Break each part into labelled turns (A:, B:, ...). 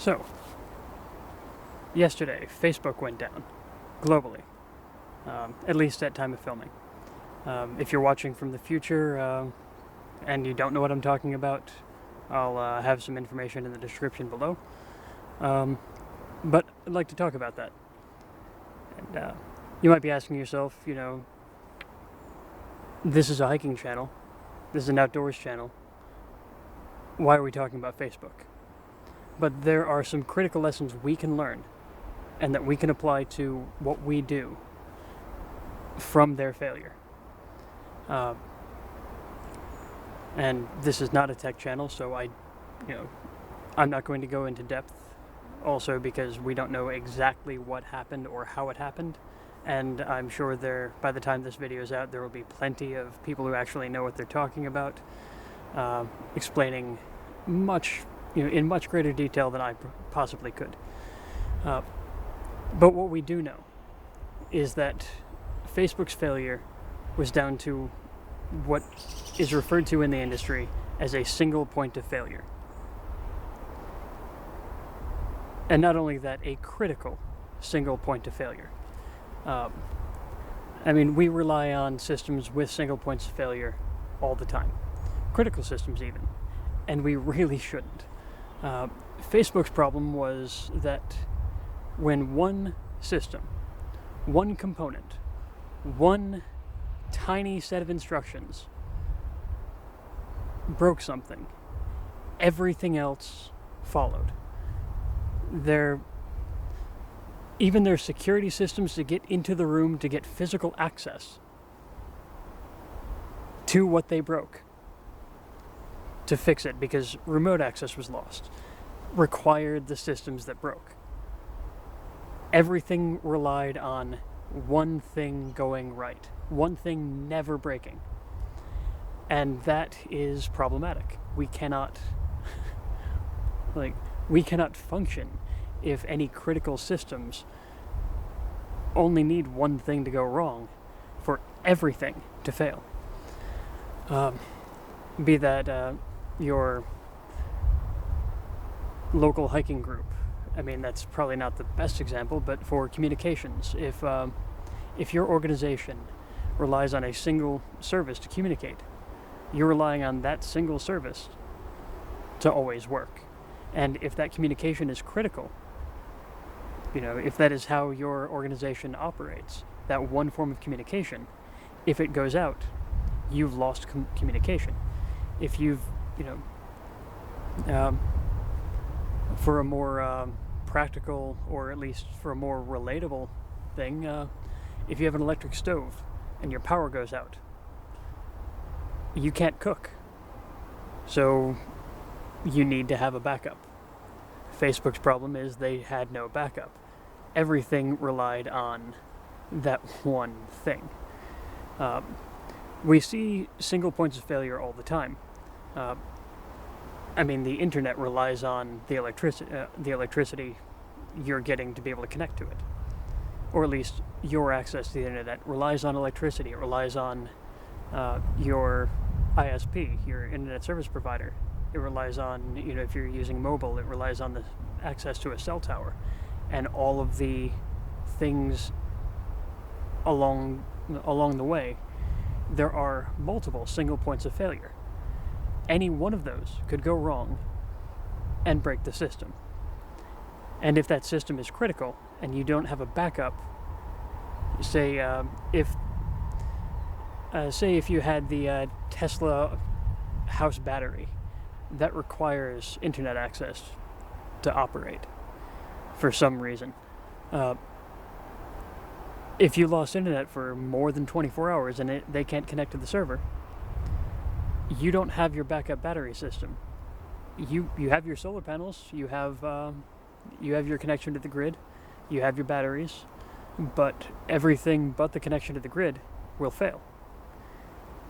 A: So, yesterday, Facebook went down, globally, at least at time of filming. If you're watching from the future and you don't know what I'm talking about, I'll have some information in the description below. But I'd like to talk about that. And you might be asking yourself, this is a hiking channel, this is an outdoors channel, why are we talking about Facebook? But there are some critical lessons we can learn and that we can apply to what we do from their failure. And this is not a tech channel, so I'm not going to go into depth, also because we don't know exactly what happened or how it happened. And I'm sure by the time this video is out, there will be plenty of people who actually know what they're talking about, explaining in much greater detail than I possibly could. But what we do know is that Facebook's failure was down to what is referred to in the industry as a single point of failure. And not only that, a critical single point of failure. We rely on systems with single points of failure all the time. Critical systems even. And we really shouldn't. Facebook's problem was that when one system, one component, one tiny set of instructions broke something, everything else followed. Even their security systems to get into the room, to get physical access to what they broke, to fix it, because remote access was lost, required the systems that broke. Everything relied on one thing going right, one thing never breaking. And that is problematic. We cannot function if any critical systems only need one thing to go wrong for everything to fail. Be that your local hiking group. That's probably not the best example, but for communications, if your organization relies on a single service to communicate, you're relying on that single service to always work. And if that communication is critical, if that is how your organization operates, that one form of communication, if it goes out, you've lost communication. If you've, for a more practical, or at least for a more relatable thing, if you have an electric stove and your power goes out, you can't cook. So you need to have a backup. Facebook's problem is they had no backup. Everything relied on that one thing. We see single points of failure all the time. The internet relies on the electricity you're getting to be able to connect to it. Or at least your access to the internet relies on electricity. It relies on your ISP, your internet service provider. It relies on, if you're using mobile, it relies on the access to a cell tower. And all of the things along the way, there are multiple single points of failure. Any one of those could go wrong and break the system. And if that system is critical and you don't have a backup, say if you had the Tesla house battery that requires internet access to operate for some reason. If you lost internet for more than 24 hours and they can't connect to the server, you don't have your backup battery system. You have your solar panels, you have your connection to the grid, you have your batteries, but everything but the connection to the grid will fail.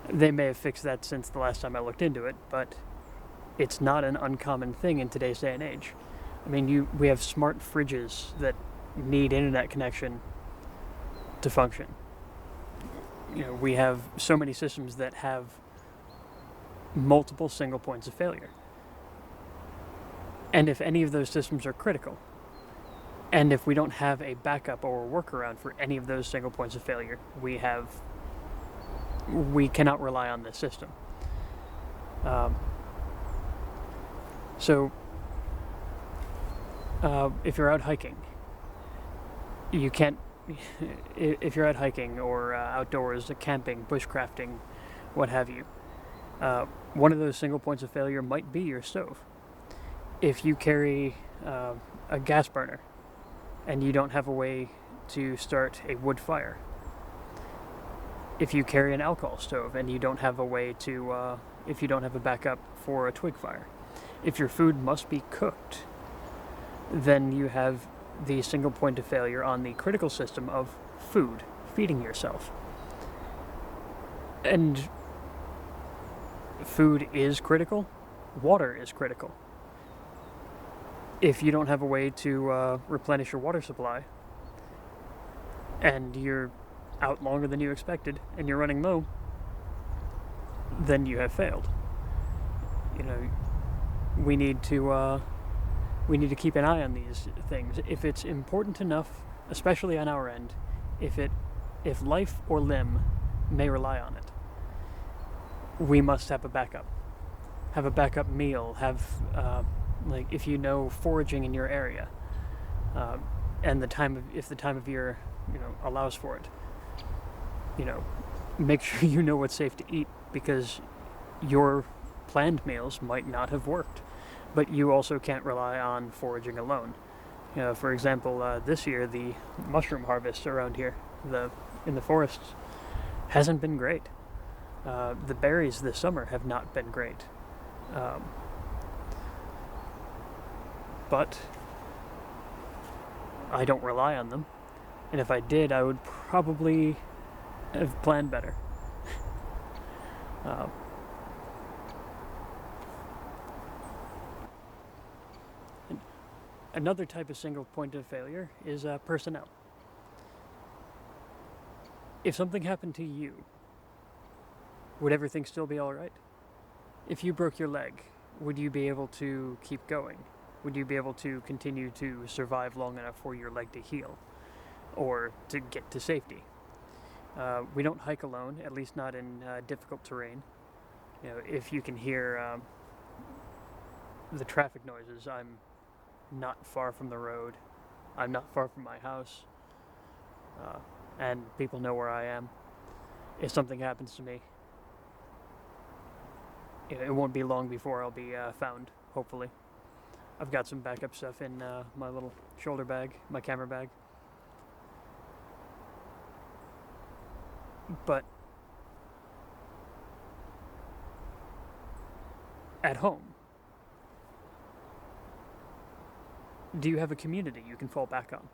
A: They may have fixed that since the last time I looked into it, but it's not an uncommon thing in today's day and age. We have smart fridges that need internet connection to function. We have so many systems that have multiple single points of failure. And if any of those systems are critical, and if we don't have a backup or a workaround for any of those single points of failure, we cannot rely on this system. So if you're out hiking, you can't. If you're out hiking or outdoors, camping, bushcrafting, what have you, one of those single points of failure might be your stove. If you carry a gas burner and you don't have a way to start a wood fire, if you carry an alcohol stove and you don't have a way to, if you don't have a backup for a twig fire, if your food must be cooked, then you have the single point of failure on the critical system of food, feeding yourself. And food is critical, water is critical. If you don't have a way to replenish your water supply, and you're out longer than you expected, and you're running low, then you have failed. You know, we need to keep an eye on these things. If it's important enough, especially on our end, if life or limb may rely on it, we must have a backup. Have a backup meal. Have like if you know foraging in your area, and if the time of year allows for it, make sure you know what's safe to eat, because your planned meals might not have worked. But you also can't rely on foraging alone. For example, this year the mushroom harvest around here, in the forests, hasn't been great. The berries this summer have not been great. But I don't rely on them, and if I did, I would probably have planned better. Another type of single point of failure is personnel. If something happened to you, would everything still be all right? If you broke your leg, would you be able to keep going? Would you be able to continue to survive long enough for your leg to heal, or to get to safety? We don't hike alone, at least not in difficult terrain. If you can hear the traffic noises, I'm not far from the road. I'm not far from my house, and people know where I am. If something happens to me, it won't be long before I'll be found, hopefully. I've got some backup stuff in my little shoulder bag, my camera bag. But at home, do you have a community you can fall back on?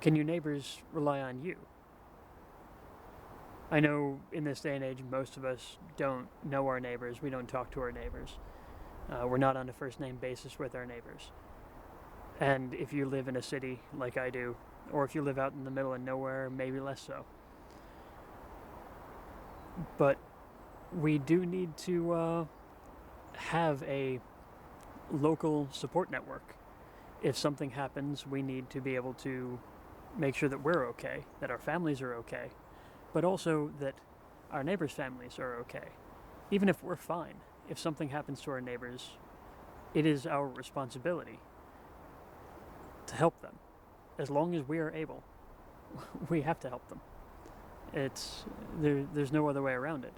A: Can your neighbors rely on you? I know in this day and age, most of us don't know our neighbors. We don't talk to our neighbors. We're not on a first name basis with our neighbors. And if you live in a city like I do, or if you live out in the middle of nowhere, maybe less so. But we do need to have a local support network. If something happens, we need to be able to make sure that we're okay, that our families are okay, but also that our neighbors' families are okay. Even if we're fine, if something happens to our neighbors, it is our responsibility to help them. As long as we are able, we have to help them. There's no other way around it.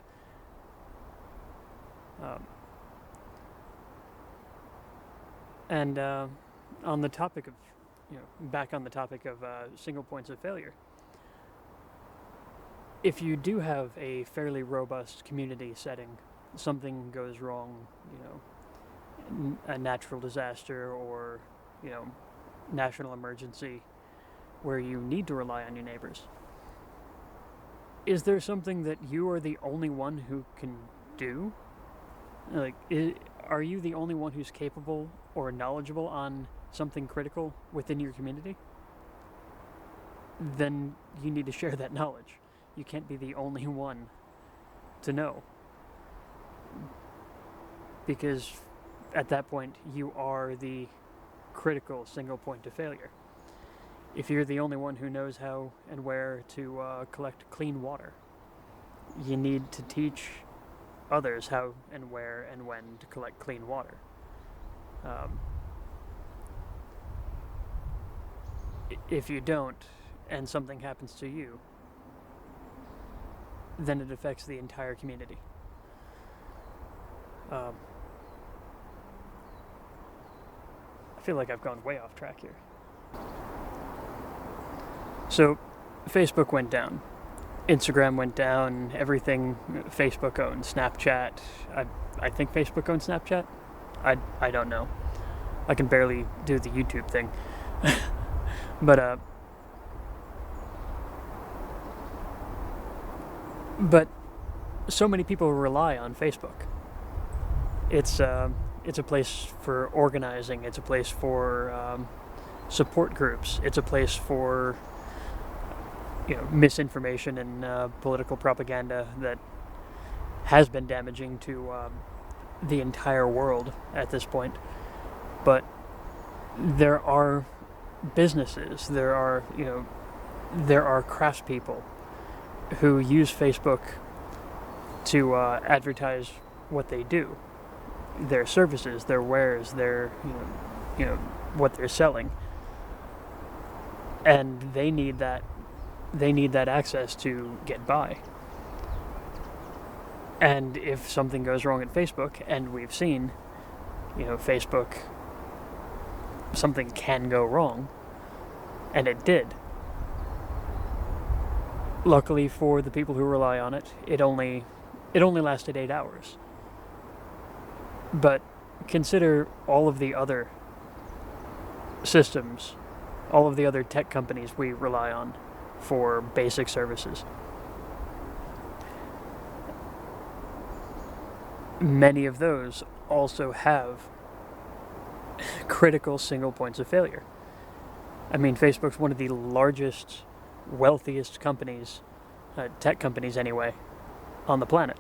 A: And on the topic of, back on the topic of single points of failure, if you do have a fairly robust community setting, something goes wrong, a natural disaster or, national emergency where you need to rely on your neighbors, is there something that you are the only one who can do? Are you the only one who's capable or knowledgeable on something critical within your community? Then you need to share that knowledge. You can't be the only one to know. Because at that point, you are the critical single point of failure. If you're the only one who knows how and where to collect clean water, you need to teach others how and where and when to collect clean water. If you don't, and something happens to you, then it affects the entire community. I feel like I've gone way off track here. So, Facebook went down. Instagram went down. Everything Facebook owned. Snapchat. I think Facebook owns Snapchat. I don't know. I can barely do the YouTube thing. But so many people rely on Facebook. It's a place for organizing. It's a place for support groups. It's a place for misinformation and political propaganda that has been damaging to the entire world at this point. But there are businesses, there are craftspeople who use Facebook to advertise what they do, their services, their wares, their what they're selling, and they need that access to get by. And if something goes wrong at Facebook, and we've seen, Facebook, something can go wrong, and it did. Luckily for the people who rely on it, it only lasted 8 hours. But consider all of the other systems, all of the other tech companies we rely on for basic services. Many of those also have critical single points of failure. I mean, Facebook's one of the largest, wealthiest companies, tech companies anyway, on the planet.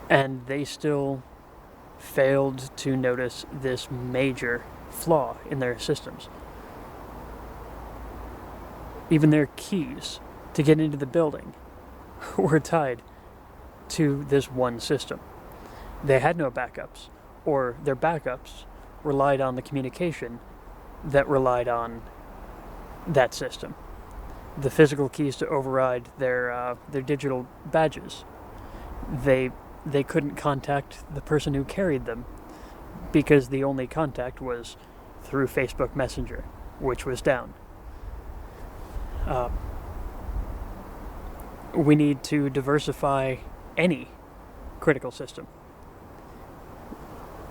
A: And they still failed to notice this major flaw in their systems. Even their keys to get into the building were tied to this one system. They had no backups, or their backups relied on the communication that relied on that system. The physical keys to override their digital badges. They couldn't contact the person who carried them because the only contact was through Facebook Messenger, which was down. We need to diversify any critical system.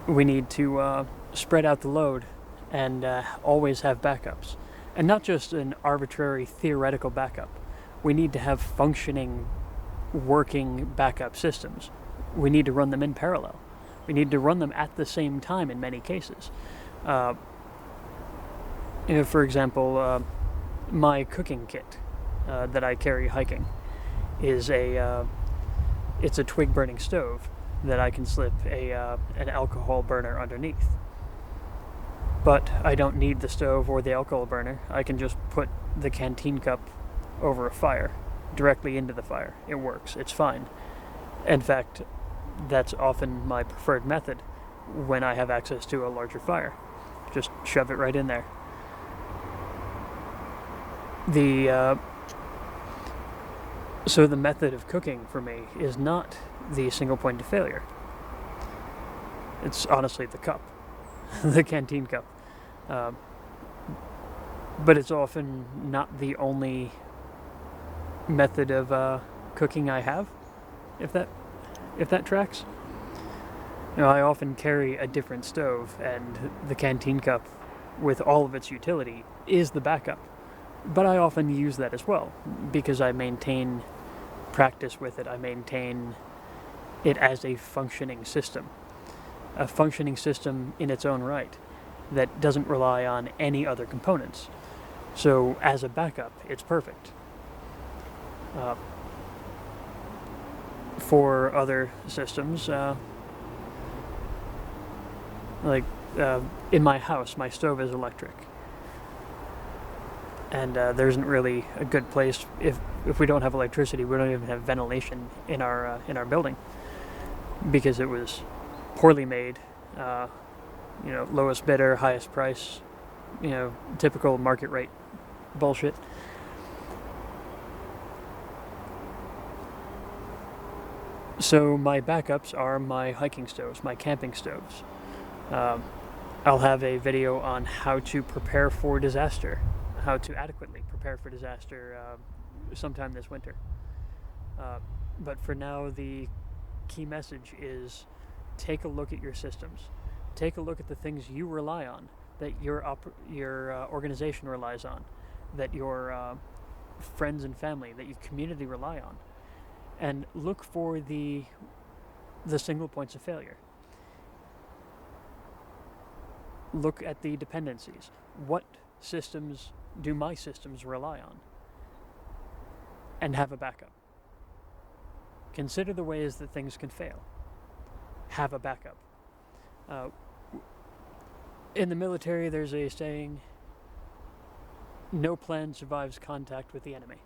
A: We need to spread out the load and always have backups. And not just an arbitrary theoretical backup. We need to have functioning, working backup systems. We need to run them in parallel. We need to run them at the same time in many cases. For example, my cooking kit that I carry hiking is it's a twig burning stove that I can slip an alcohol burner underneath. But I don't need the stove or the alcohol burner. I can just put the canteen cup over a fire, directly into the fire. It works. It's fine. In fact, that's often my preferred method when I have access to a larger fire. Just shove it right in there. So the method of cooking for me is not the single point of failure. It's honestly the cup, the canteen cup. But it's often not the only method of cooking I have, if that tracks. I often carry a different stove, and the canteen cup, with all of its utility, is the backup. But I often use that as well, because I maintain practice with it. I maintain it as a functioning system in its own right, that doesn't rely on any other components. So as a backup, it's perfect. For other systems, Like in my house, my stove is electric, and there isn't really a good place if we don't have electricity. We don't even have ventilation in our building because it was poorly made. Lowest bidder, highest price. Typical market rate bullshit. So my backups are my hiking stoves, my camping stoves. I'll have a video on how to prepare for disaster, how to adequately prepare for disaster sometime this winter. But for now, the key message is take a look at your systems. Take a look at the things you rely on, that your organization relies on, that your friends and family, that your community rely on, and look for the single points of failure. Look at the dependencies. What systems do my systems rely on? And have a backup. Consider the ways that things can fail. Have a backup. In the military, there's a saying, no plan survives contact with the enemy.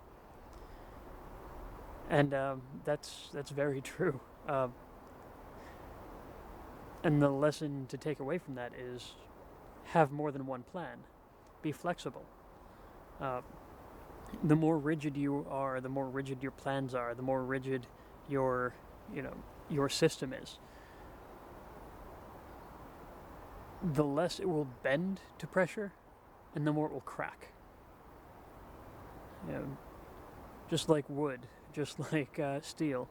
A: And that's very true. And the lesson to take away from that is have more than one plan. Be flexible. The more rigid you are, the more rigid your plans are, the more rigid your system is, the less it will bend to pressure, and the more it will crack. Just like wood, just like steel.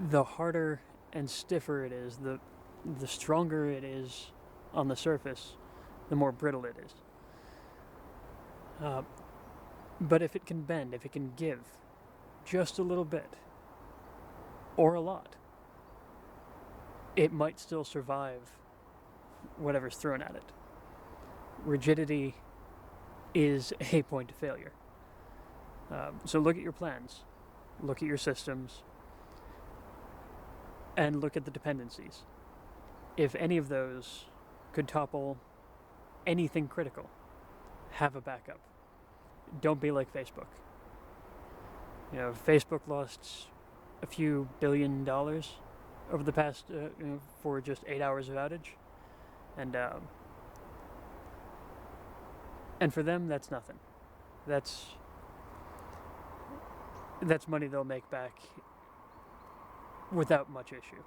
A: The harder and stiffer it is, the stronger it is on the surface, the more brittle it is. But if it can bend, if it can give just a little bit, or a lot, it might still survive whatever's thrown at it. Rigidity is a point of failure. So look at your plans, look at your systems, and look at the dependencies. If any of those could topple anything critical, have a backup. Don't be like Facebook. Facebook lost a few $1 billion over the past for just 8 hours of outage, and for them that's nothing. That's money they'll make back without much issue.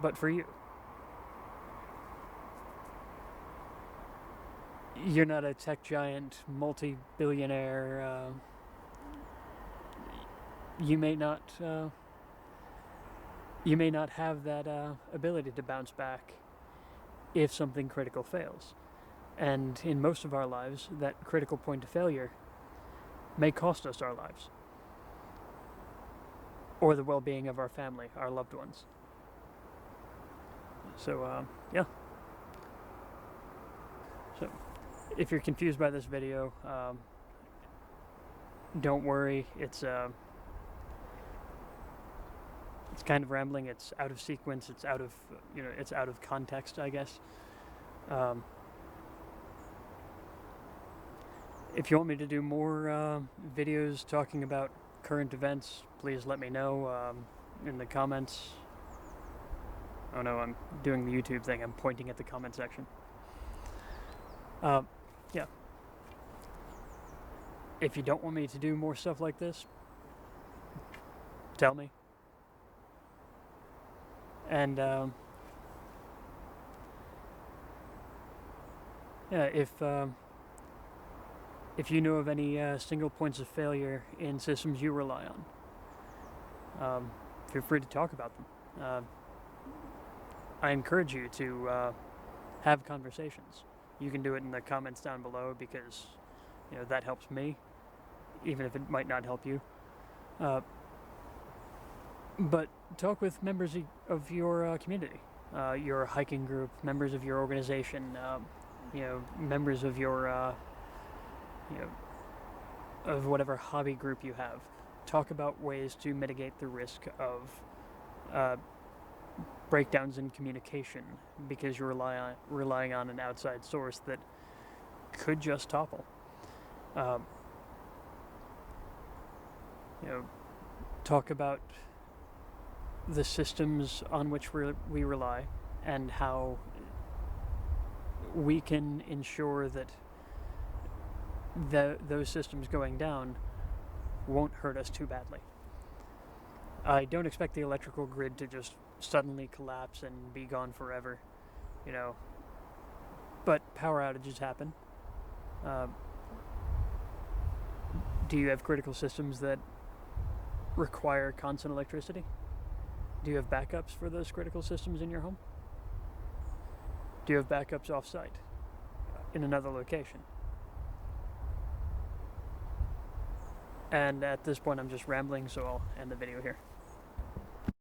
A: But for you, you're not a tech giant, multi-billionaire. You may not have that ability to bounce back if something critical fails. And in most of our lives, that critical point of failure may cost us our lives, or the well-being of our family, our loved ones. So, yeah. So, if you're confused by this video, don't worry. It's kind of rambling. It's out of sequence. It's out of context, I guess. If you want me to do more videos talking about current events, please let me know in the comments. Oh no, I'm doing the YouTube thing. I'm pointing at the comment section. Yeah. If you don't want me to do more stuff like this, tell me. And yeah, if you know of any single points of failure in systems you rely on, feel free to talk about them. I encourage you to have conversations. You can do it in the comments down below because that helps me, even if it might not help you. But talk with members of your community, your hiking group, members of your organization, members of your of whatever hobby group you have. Talk about ways to mitigate the risk of breakdowns in communication because you're relying on an outside source that could just topple. You know, talk about the systems on which we rely and how we can ensure that those systems going down won't hurt us too badly. I don't expect the electrical grid to just suddenly collapse and be gone forever, you know, but power outages happen. Do you have critical systems that require constant electricity? Do you have backups for those critical systems in your home? Do you have backups off-site in another location? And at this point I'm just rambling, so I'll end the video here.